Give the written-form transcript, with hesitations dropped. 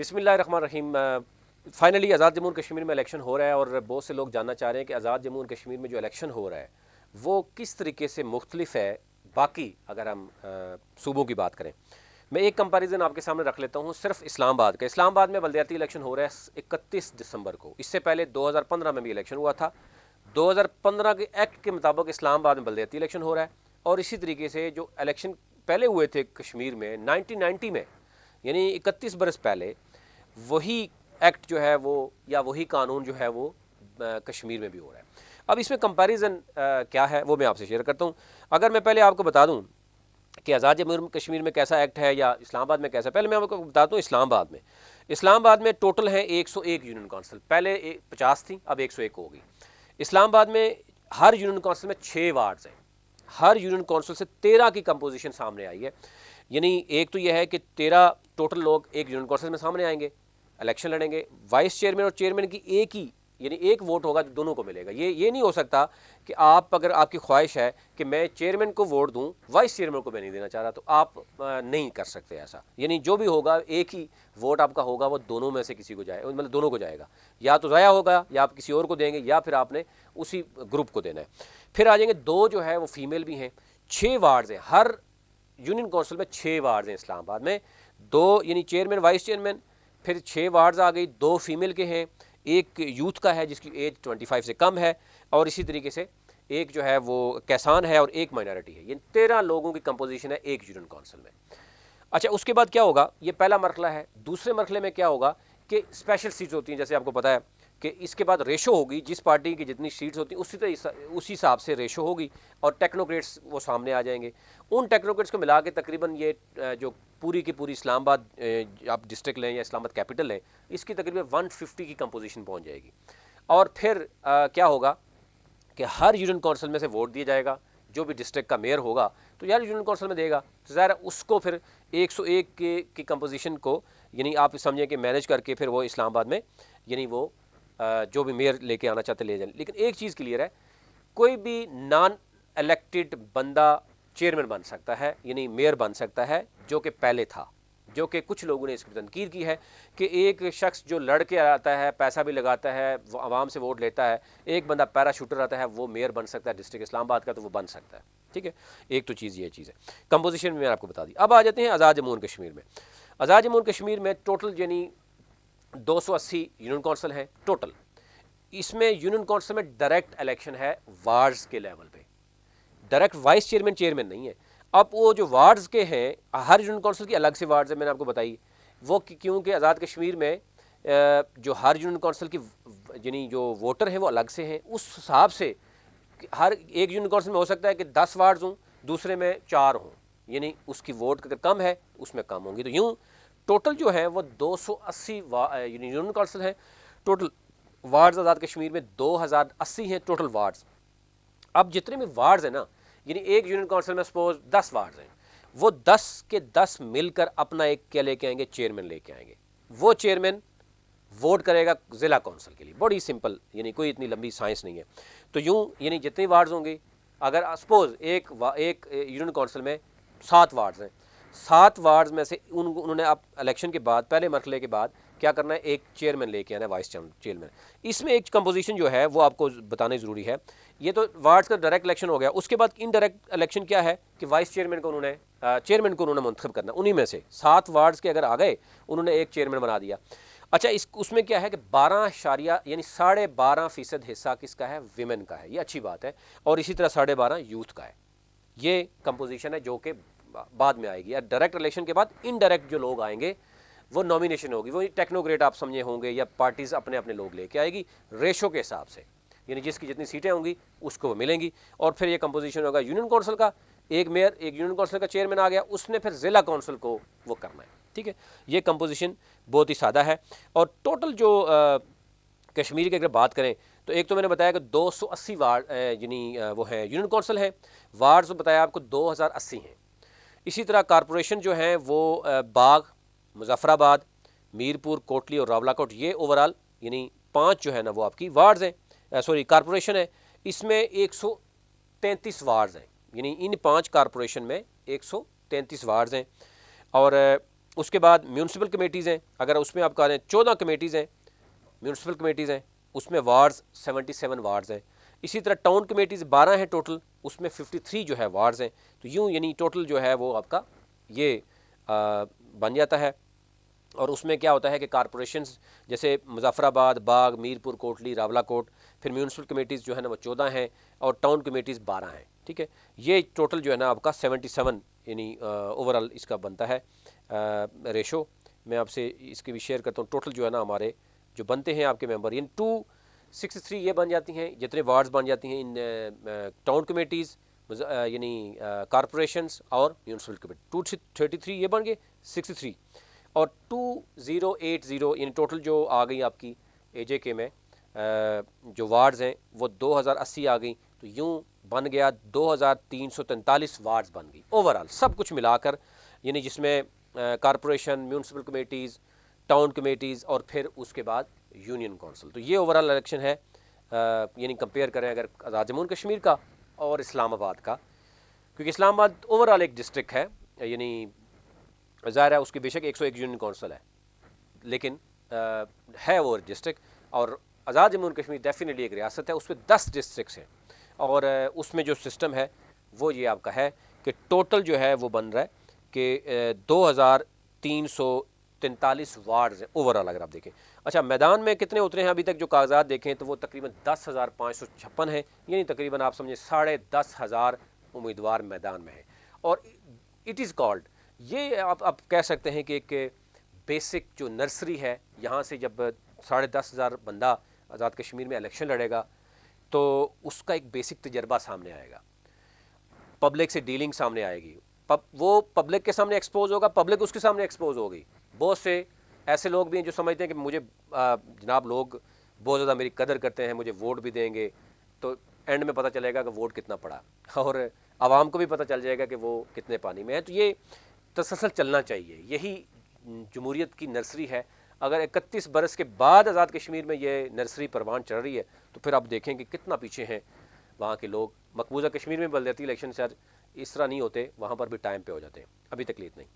बिस्मिल्लाहिर्रहमानिर्रहीम। फाइनली आज़ाद जम्मू और कश्मीर में इलेक्शन हो रहा है और बहुत से लोग जानना चाह रहे हैं कि आज़ाद जम्मू और कश्मीर में जो इलेक्शन हो रहा है वो किस तरीके से मुख्तलिफ है बाकी अगर हम सूबों की बात करें। मैं एक कंपैरिजन आपके सामने रख लेता हूँ सिर्फ इस्लामाबाद का। इस्लामाबाद में बलदियाती इलेक्शन हो रहा है 31 दिसंबर को। इससे पहले 2015 में भी इलेक्शन हुआ था। 2015 के एक्ट के मुताबिक इस्लामाबाद में बलदियाती इलेक्शन हो रहा है और इसी तरीके से जो इलेक्शन पहले हुए थे कश्मीर में 1990 में, यानी 31 बरस पहले, वही एक्ट जो है वो या वही कानून जो है वो कश्मीर में भी हो रहा है। अब इसमें कंपैरिजन क्या है वो मैं आपसे शेयर करता हूँ। अगर मैं पहले आपको बता दूँ कि आज़ाद जम्मू कश्मीर में कैसा एक्ट है या इस्लामाबाद में कैसा, पहले मैं आपको बताता हूँ इस्लामाबाद में टोटल है 101 यूनियन काउंसिल। पहले 50 थी, अब 101 हो गई। इस्लामाबाद में हर यूनियन काउंसिल में 6 वार्ड्स हैं। हर यूनियन काउंसिल से 13 की कंपोजिशन सामने आई है। यानी एक तो यह है कि 13 टोटल लोग एक यूनियन काउंसिल में सामने आएंगे, इलेक्शन लड़ेंगे। वाइस चेयरमैन और चेयरमैन की एक ही यानी एक वोट होगा जो दोनों को मिलेगा। ये नहीं हो सकता कि आप अगर आपकी ख्वाहिश है कि मैं चेयरमैन को वोट दूं, वाइस चेयरमैन को मैं नहीं देना चाह रहा, तो आप नहीं कर सकते ऐसा। यानी जो भी होगा एक ही वोट आपका होगा, वो दोनों में से किसी को जाए, मतलब दोनों को जाएगा। या तो ज़ाया होगा या आप किसी और को देंगे या फिर आपने उसी ग्रुप को देना है। फिर आ जाएंगे दो जो है वो फीमेल भी हैं। 6 वार्ड्स हैं, हर यूनियन काउंसिल में 6 वार्ड्स हैं इस्लामाबाद में। दो यानी चेयरमैन वाइस चेयरमैन, फिर 6 वार्ड्स आ गई। 2 फीमेल के हैं, एक यूथ का है जिसकी एज 25 से कम है, और इसी तरीके से एक जो है वो कैसान है और एक माइनॉरिटी है। ये 13 लोगों की कंपोजिशन है एक यूनियन काउंसिल में। अच्छा, उसके बाद क्या होगा, ये पहला मरहला है। दूसरे मरहले में क्या होगा कि स्पेशल सीट्स होती हैं, जैसे आपको पता है कि इसके बाद रेशो होगी, जिस पार्टी की जितनी सीट्स होती हैं उसी हिसाब से रेशो होगी और टेक्नोक्रेट्स वो सामने आ जाएंगे। उन टेक्नोक्रेट्स को मिला के तकरीबन ये जो पूरी की पूरी इस्लामाबाद आप डिस्ट्रिक्ट लें या इस्लामाबाद कैपिटल लें, इसकी तकरीबन 150 की कंपोजिशन पहुंच जाएगी। और फिर क्या होगा कि हर यूनियन काउंसिल में से वोट दिया जाएगा। जो भी डिस्ट्रिक्ट का मेयर होगा तो यार यूनियन काउंसिल में देगा, तो ज़ाहिर उसको फिर 101 की कंपोजिशन को यानी आप समझें कि मैनेज करके फिर वो इस्लामाबाद में यानी वो जो भी मेयर लेके आना चाहते ले जाए। लेकिन एक चीज़ क्लियर है, कोई भी नॉन इलेक्टेड बंदा चेयरमैन बन सकता है, यानी मेयर बन सकता है, जो कि पहले था। जो कि कुछ लोगों ने इसकी तनकीद की है कि एक शख्स जो लड़ के आता है, पैसा भी लगाता है, वो आवाम से वोट लेता है, एक बंदा पैराशूटर आता है, वो मेयर बन सकता है डिस्ट्रिक्ट इस्लामाबाद का, तो वो बन सकता है। ठीक है, एक तो चीज़ ये चीज़ है। कंपोजिशन में मैंने आपको बता दी। अब आ जाते हैं आज़ाद जम्मू और कश्मीर में। आज़ाद जम्मू और कश्मीर में टोटल यानी 280 यूनियन काउंसिल हैं टोटल। इसमें यूनियन काउंसिल में डायरेक्ट इलेक्शन है वार्ड्स के लेवल पे, डायरेक्ट वाइस चेयरमैन चेयरमैन नहीं है। अब वो जो वार्ड्स के हैं, हर यूनियन काउंसिल की अलग से वार्ड्स है, मैंने आपको बताई वो क्योंकि आज़ाद कश्मीर में जो हर यूनियन काउंसिल की यानी जो वोटर हैं वो अलग से हैं। उस हिसाब से हर एक यूनियन काउंसिल में हो सकता है कि 10 वार्ड्स हों, दूसरे में 4 हों, यानी उसकी वोट अगर कम है उसमें कम होंगी। तो यूँ टोटल जो है वो 280 यूनियन काउंसिल हैं। टोटल वार्ड्स आज़ाद कश्मीर में 2080 हैं टोटल वार्ड्स। अब जितने भी वार्ड्स हैं ना, यानी एक यूनियन काउंसिल में सपोज 10 वार्ड्स हैं, वो 10 के 10 मिलकर अपना एक क्या लेके आएंगे, चेयरमैन लेके आएंगे। वो चेयरमैन वोट करेगा ज़िला काउंसिल के लिए। बड़ी सिंपल, यानी कोई इतनी लंबी साइंस नहीं है। तो यूँ यानी जितने वार्ड्स होंगे, अगर सपोज एक यूनियन काउंसिल में 7 वार्ड्स हैं, 7 वार्ड्स में से उन्होंने अब इलेक्शन के बाद पहले मरहले के बाद क्या करना है, एक चेयरमैन लेके आना है, वाइस चेयरमैन। इसमें एक कंपोजिशन जो है वो आपको बताने ज़रूरी है। ये तो वार्ड्स का डायरेक्ट इलेक्शन हो गया। उसके बाद इनडायरेक्ट इलेक्शन क्या है कि वाइस चेयरमैन को उन्होंने चेयरमैन को उन्होंने मुंतखब करना। उन्हीं में से 7 वार्ड्स के अगर आ गए, उन्होंने एक चेयरमैन बना दिया। अच्छा, उसमें क्या है कि 12 यानी 12.5% हिस्सा किसका है, विमेन का है। ये अच्छी बात है। और इसी तरह 12.5 यूथ का है। ये कंपोजिशन है जो कि बाद में आएगी। या डायरेक्ट इलेक्शन के बाद इनडायरेक्ट जो लोग आएंगे वो नॉमिनेशन होगी, वो टेक्नोक्रेट आप समझे होंगे, या पार्टीज अपने अपने लोग लेके आएगी रेशो के हिसाब से, यानी जिसकी जितनी सीटें होंगी उसको वो मिलेंगी। और फिर ये कंपोजिशन होगा यूनियन काउंसिल का, एक मेयर, एक यूनियन काउंसिल का चेयरमैन आ गया, उसने फिर ज़िला काउंसिल को वो करना है। ठीक है, ये कंपोजिशन बहुत ही सादा है। और टोटल जो कश्मीर की अगर बात करें तो एक तो मैंने बताया कि 280 वार्ड यानी वो हैं यूनियन काउंसिल हैं। वार्ड्स बताया आपको 2080 हैं। इसी तरह कारपोरेशन जो हैं वो बाग, मुजफ्फराबाद, मीरपुर, कोटली और रावलाकोट, ये ओवरऑल यानी 5 जो है ना वो आपकी वार्ड्स हैं, सॉरी कारपोरेशन है। इसमें 133 वार्ड्स हैं, यानी इन 5 कारपोरेशन में 133 वार्ड्स हैं। और उसके बाद म्यूनसिपल कमेटीज़ हैं, अगर उसमें आप कह रहे हैं 14 कमेटीज़ हैं, म्यूनसिपल कमेटीज़ हैं, उसमें वार्ड्स 77 वार्ड्स हैं। इसी तरह टाउन कमेटीज़ 12 हैं टोटल, उसमें 53 जो है वार्ड्स हैं। तो यूँ यानी टोटल जो है वो आपका ये बन जाता है। और उसमें क्या होता है कि कॉरपोरेशंस जैसे मुजफ्फराबाद, बाग, मीरपुर, कोटली, रावलाकोट, फिर म्यूनसिपल कमेटीज़ जो है ना वो 14 हैं और टाउन कमेटीज़ 12 हैं। ठीक है, ये टोटल जो है ना आपका 77 यानी ओवरऑल इसका बनता है रेशो। मैं आपसे इसके भी शेयर करता हूँ। टोटल जो है ना हमारे जो बनते हैं आपके मेंबर, यानी 263 ये बन जाती हैं, जितने वार्ड्स बन जाती हैं इन टाउन कमेटीज़ यानी कॉरपोरेशंस और म्यूनसिपल कमेटी। 233 ये बन गए, 63 और 2080 यानी टोटल जो आ गई आपकी AJK में जो वार्ड्स हैं वो 2080 आ गई। तो यूँ बन गया 2343 वार्ड्स बन गई ओवरऑल सब कुछ मिलाकर, यानी जिसमें corporation, municipal committees, town committees और फिर उसके बाद यूनियन काउंसिल। तो ये ओवरऑल इलेक्शन है, यानी कंपेयर करें अगर आज़ाद जम्मू कश्मीर का और इस्लामाबाद का, क्योंकि इस्लामाबाद ओवरऑल एक डिस्ट्रिक्ट है, यानी ज़ाहिर है उसकी बेशक 101 यूनियन काउंसिल है, लेकिन है वो डिस्ट्रिक्ट। और आज़ाद जम्मू कश्मीर डेफिनेटली एक रियासत है, उसमें 10 डिस्ट्रिक्ट्स हैं और उसमें जो सिस्टम है वो ये आपका है कि टोटल जो है वो बन रहा है कि 2343 वार्ड्स हैं ओवरऑल अगर आप देखें। अच्छा, मैदान में कितने उतरे हैं अभी तक जो कागजात देखें तो वो तकरीबन 10,556 हैं, यानी तकरीबन आप समझें 10,500 उम्मीदवार मैदान में हैं। और इट इज़ कॉल्ड, ये आप कह सकते हैं कि एक बेसिक जो नर्सरी है, यहाँ से जब 10,500 बंदा आज़ाद कश्मीर में इलेक्शन लड़ेगा तो उसका एक बेसिक तजर्बा सामने आएगा, पब्लिक से डीलिंग सामने आएगी, वो पब्लिक के सामने एक्सपोज होगा, पब्लिक उसके सामने एक्सपोज होगी। बहुत से ऐसे लोग भी हैं जो समझते हैं कि मुझे जनाब लोग बहुत ज़्यादा मेरी कदर करते हैं, मुझे वोट भी देंगे, तो एंड में पता चलेगा कि वोट कितना पड़ा और आवाम को भी पता चल जाएगा कि वो कितने पानी में है। तो ये तसलसल चलना चाहिए, यही जमहूरियत की नर्सरी है। अगर 31 बरस के बाद आज़ाद कश्मीर में ये नर्सरी परवान चढ़ रही है तो फिर आप देखें कि कितना पीछे हैं वहाँ के लोग। मकबूजा कश्मीर में बलदियाती इलेक्शन शायद इस तरह नहीं होते, वहाँ पर भी टाइम पे हो जाते हैं, अभी तकलीफ नहीं।